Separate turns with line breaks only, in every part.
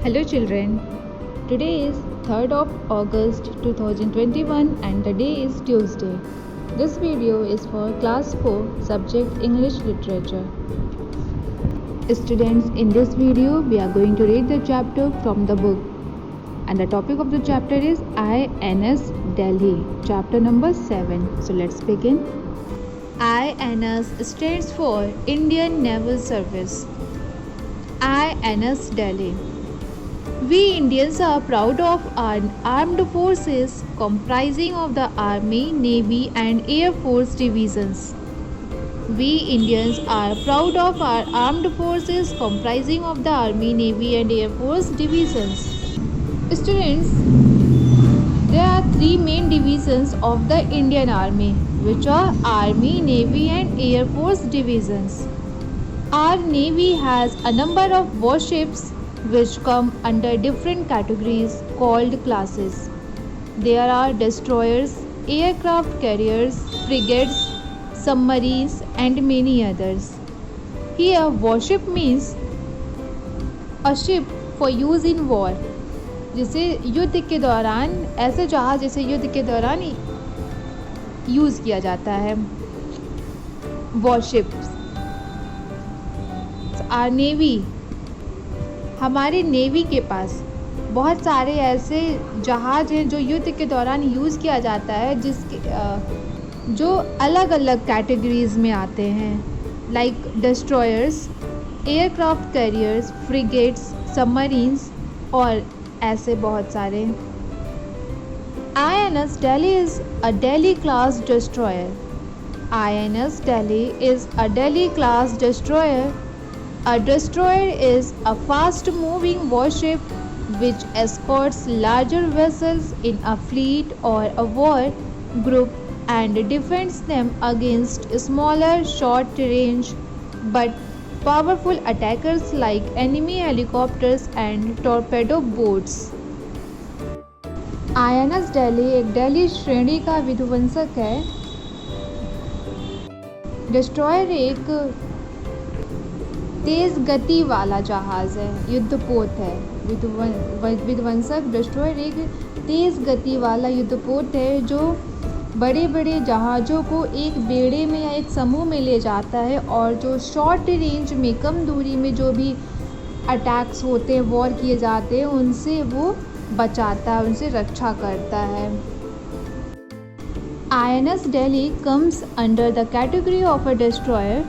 Hello children. Today is 3rd of August 2021 and the day is Tuesday. This video is for class 4 subject English literature. Students, in this video we are going to read the chapter from the book and the topic of the chapter is INS Delhi, chapter number 7. So let's begin. INS stands for Indian Naval Service. INS Delhi. We Indians are proud of our armed forces comprising of the Army, Navy and Air Force divisions. We Indians are proud of our armed forces comprising of the Army, Navy and Air Force divisions. Students, there are three main divisions of the Indian Army, which are Army, Navy and Air Force divisions. Our Navy has a number of warships which come under different categories called classes. There are destroyers, aircraft carriers, frigates, submarines and many others. Here warship means a ship for use in war. जिसे युद्ध के दौरान ऐसे जहाज जिसे युद्ध के दौरान यूज़ किया जाता है, वॉरशिप्स. आर नेवी, हमारे नेवी के पास बहुत सारे ऐसे जहाज़ हैं जो युद्ध के दौरान यूज़ किया जाता है, जिसके जो अलग अलग कैटेगरीज में आते हैं, like destroyers, aircraft carriers, frigates, submarines और ऐसे बहुत सारे. INS Delhi is a Delhi class destroyer. INS Delhi is a Delhi class destroyer. A destroyer is a fast-moving warship which escorts larger vessels in a fleet or a war group and defends them against smaller, short-range but powerful attackers like enemy helicopters and torpedo boats. INS Delhi एक दिल्ली श्रेणी का विध्वंसक है. Destroyer एक तेज़ गति वाला जहाज़ है, युद्धपोत है. विध्वंसक डिस्ट्रॉयर एक तेज़ गति वाला युद्धपोत है जो बड़े बड़े जहाज़ों को एक बेड़े में या एक समूह में ले जाता है और जो शॉर्ट रेंज में, कम दूरी में जो भी अटैक्स होते हैं, वॉर किए जाते हैं, उनसे वो बचाता है, उनसे रक्षा करता है. INS Delhi comes under the category of a destroyer.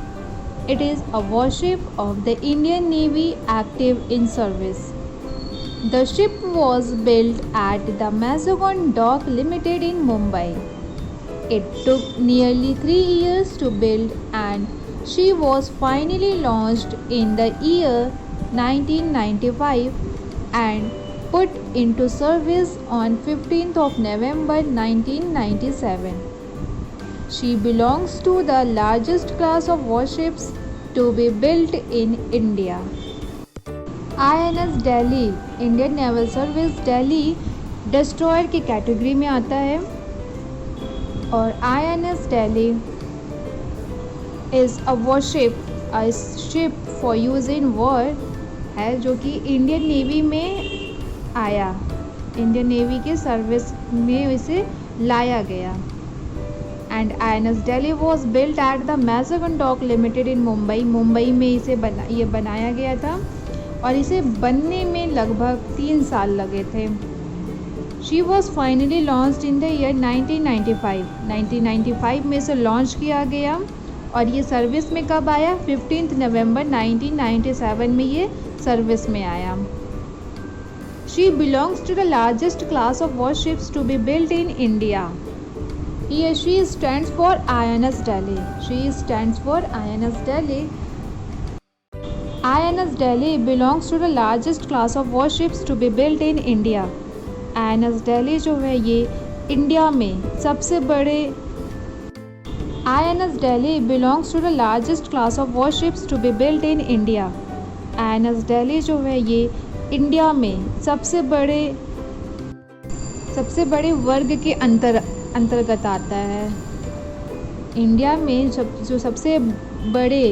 It is a warship of the Indian Navy active in service. The ship was built at the Mazagon Dock Limited in Mumbai. It took nearly 3 years to build and she was finally launched in the year 1995 and put into service on 15th of November 1997. She belongs to the largest class of warships to be built in India. INS Delhi, Indian Naval Service Delhi, destroyer की category में आता है और INS Delhi is a warship, a ship for use in war है, जो कि Indian navy में आया, इंडियन नेवी के सर्विस में इसे लाया गया. And INS Delhi was built at the Mazagon Dock Limited in Mumbai. Mumbai में इसे बनाया गया था और इसे बनने में लगभग 3 साल लगे थे. She was finally launched in the year 1995. 1995 में इसे लॉन्च किया गया और ये सर्विस में कब आया? 15 नवंबर 1997 में ये सर्विस में आया. She belongs to the largest class of warships to be built in India. Here she stands for INS Delhi. She stands for INS Delhi. INS Delhi belongs to the largest class of warships to be built in India. INS Delhi जो है ये India में सबसे बड़े INS Delhi belongs to the largest class of warships to be built in India. INS Delhi जो है ये India में सबसे बड़े वर्ग के अंतर्गत आता है. इंडिया में जो सबसे बड़े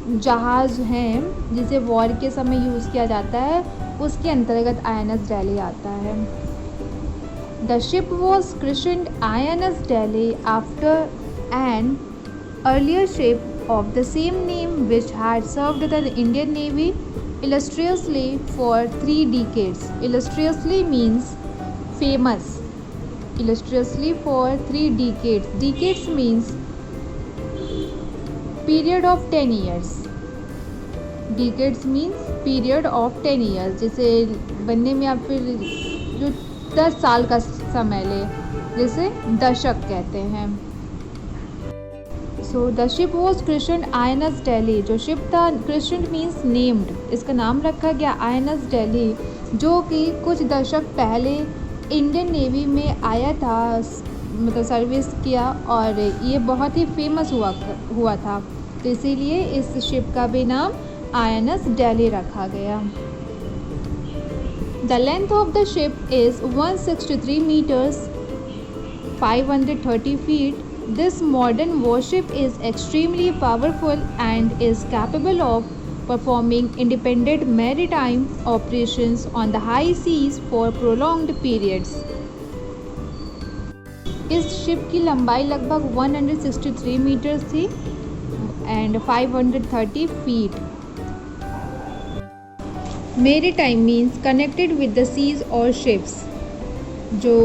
जहाज़ हैं जिसे वॉर के समय यूज़ किया जाता है उसके अंतर्गत INS दिल्ली आता है। The ship was christened INS Delhi after an earlier ship of the same name which had served the Indian Navy illustriously for 3 decades. Illustriously means famous. Illustriously for 3 decades. Decades means period of 10 years. Decades means period of 10 years. जैसे बनने में आप फिर जो 10 साल का समय ले, जिसे दशक कहते हैं। So the ship was christened INS Delhi. जो शिप था, क्रिश्चन्ड मीन्स नेम्ड, इसका नाम रखा गया INS दिल्ली, जो कि कुछ दशक पहले इंडियन नेवी में आया था, मतलब सर्विस किया, और ये बहुत ही फेमस हुआ था, तो इसीलिए इस शिप का भी नाम INS दिल्ली रखा गया। The length of the ship is 163 metres 530 feet. This modern warship is extremely powerful and is capable of performing independent maritime operations on the high seas for prolonged periods. इस ship की लंबाई लगभग 163 metre थी and 530 feet. Maritime means connected with the seas or ships, जो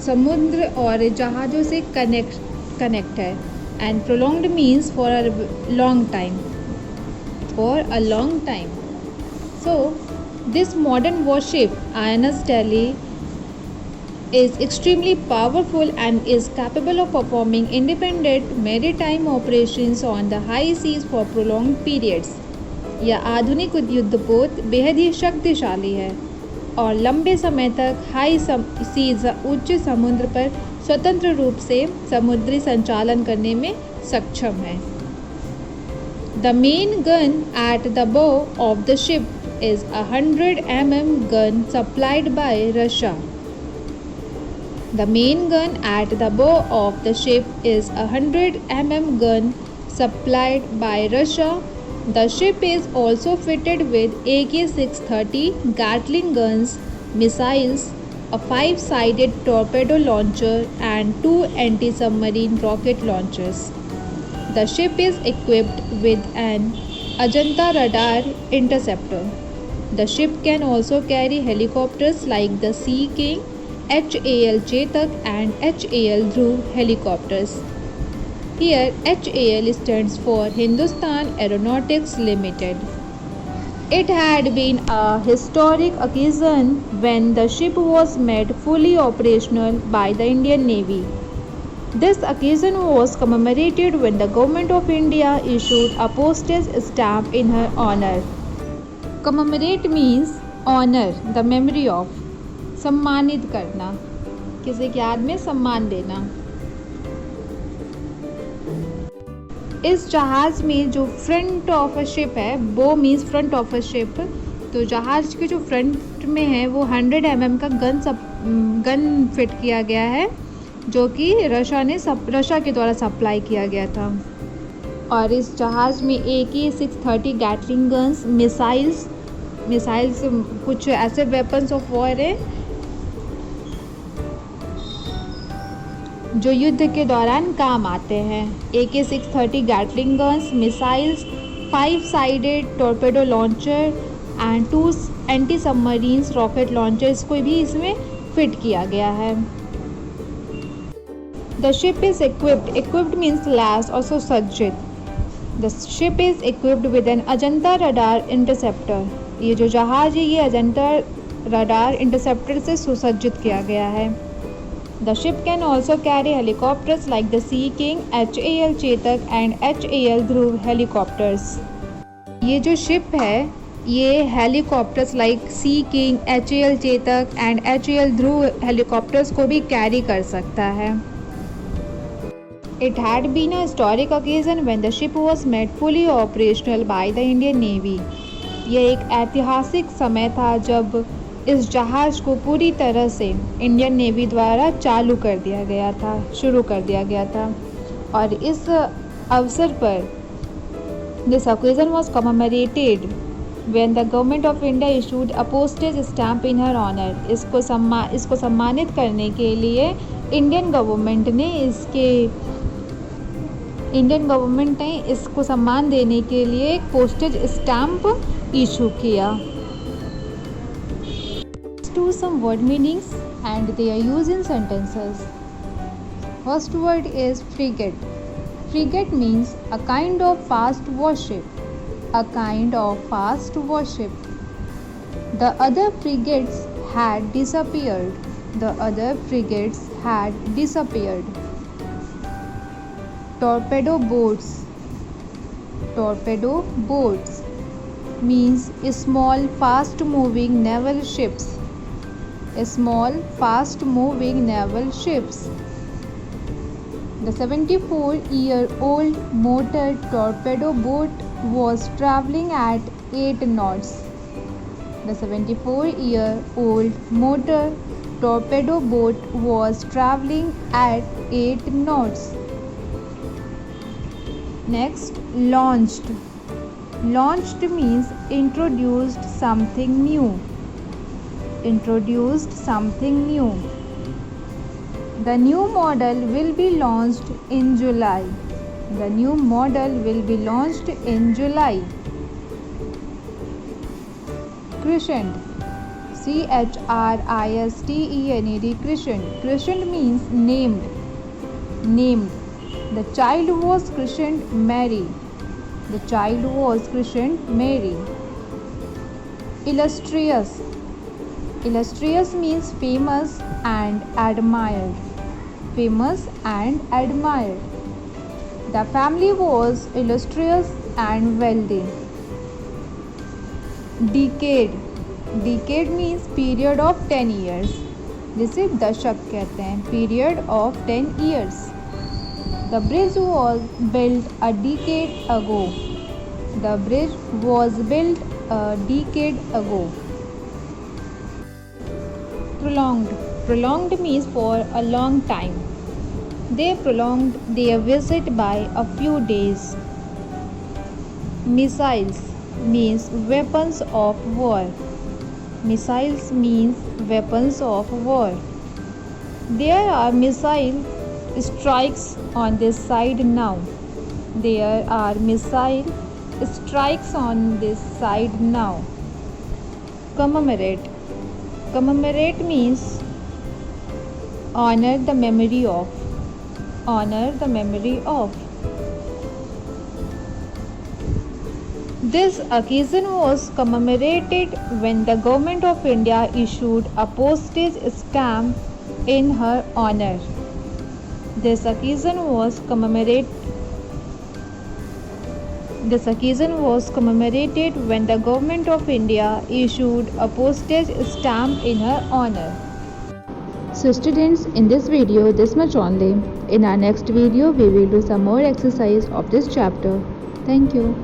समुद्र और जहाज़ों से कनेक्ट है। And prolonged means for a long time. So this modern worship INS Delhi is extremely powerful and is capable of performing independent maritime operations on the high seas for prolonged periods. यह आधुनिक युद्धपोत बेहद ही शक्तिशाली है और लंबे समय तक हाई सीज उच्च समुद्र पर स्वतंत्र रूप से समुद्री संचालन करने में सक्षम है। The main gun at the bow of the ship is 100 mm gun supplied by Russia. The main gun at the bow of the ship is 100 mm gun supplied by Russia. The ship is also fitted with AK-630 Gatling guns, missiles, a 5-sided torpedo launcher and 2 anti-submarine rocket launchers. The ship is equipped with an Ajanta radar interceptor. The ship can also carry helicopters like the Sea King, HAL Chetak and HAL Dhruv helicopters. Here HAL stands for Hindustan Aeronautics Limited. It had been a historic occasion when the ship was made fully operational by the Indian Navy. This occasion was commemorated when the Government of India issued a postage stamp in her honor. Commemorate means honor, the memory of, सम्मानित करना, किसी की याद में सम्मान देना। इस जहाज़ में जो फ्रंट ऑफ अ शिप है, बो means front of a ship, तो जहाज़ के जो फ्रंट में है वो 100 mm का गन फिट किया गया है, जो कि रशिया के द्वारा सप्लाई किया गया था। और इस जहाज़ में AK-630 गैटलिंग गन्स, मिसाइल्स कुछ ऐसे वेपन्स ऑफ वॉर हैं जो युद्ध के दौरान काम आते हैं। AK-630 Gatling guns, missiles, 5-sided torpedo launcher and 2 anti submarines rocket launchers को भी इसमें फिट किया गया है। The ship is equipped means लैस और सुसज्जित। The ship is equipped with an Ajanta radar interceptor. ये जो जहाज है ये अजंता रडार इंटरसेप्टर से सुसज्जित किया गया है। The ship can also carry helicopters like the Sea King, HAL Chetak and HAL Dhruv helicopters. ये जो शिप है ये helicopters like Sea King, HAL Chetak and HAL Dhruv helicopters को भी कैरी कर सकता है। It had been a historic occasion when the ship was made fully operational by the Indian Navy. यह एक ऐतिहासिक समय था जब इस जहाज़ को पूरी तरह से इंडियन नेवी द्वारा शुरू कर दिया गया था। और इस अवसर पर this occasion was commemorated when the government of India issued a postage stamp in her honor. इसको सम्मानित करने के लिए इंडियन गवर्नमेंट ने इसको सम्मान देने के लिए एक पोस्टेज स्टैम्प इशू किया. To some word meanings and their use in sentences. First word is frigate. Frigate means a kind of fast warship. A kind of fast warship. The other frigates had disappeared. The other frigates had disappeared. Torpedo boats. Torpedo boats means small fast moving naval ships. Small fast moving naval ships. The 74-year-old motor torpedo boat was traveling at 8 knots. The 74-year-old motor torpedo boat was traveling at 8 knots. Next, launched. Launched means introduced something new. Introduced something new. The new model will be launched in July. The new model will be launched in July. Christened. CHRISTENED. Christened. Christened means named. Named. The child was christened Mary. The child was christened Mary. Illustrious. Illustrious means famous and admired. Famous and admired. The family was illustrious and wealthy. Decade. Decade means period of 10 years. जिसे दशक कहते हैं. Period of 10 years. The bridge was built a decade ago. The bridge was built a decade ago. Prolonged. Prolonged means for a long time. They prolonged their visit by a few days. Missiles means weapons of war. Missiles means weapons of war. There are missile strikes on this side now. There are missile strikes on this side now. Commemorate. Commemorate means honor the memory of. Honor the memory of. This occasion was commemorated when the government of India issued a postage stamp in her honor. This occasion was commemorated when the government of India issued a postage stamp in her honor. So students, in this video this much only. In our next video we will do some more exercise of this chapter. Thank you.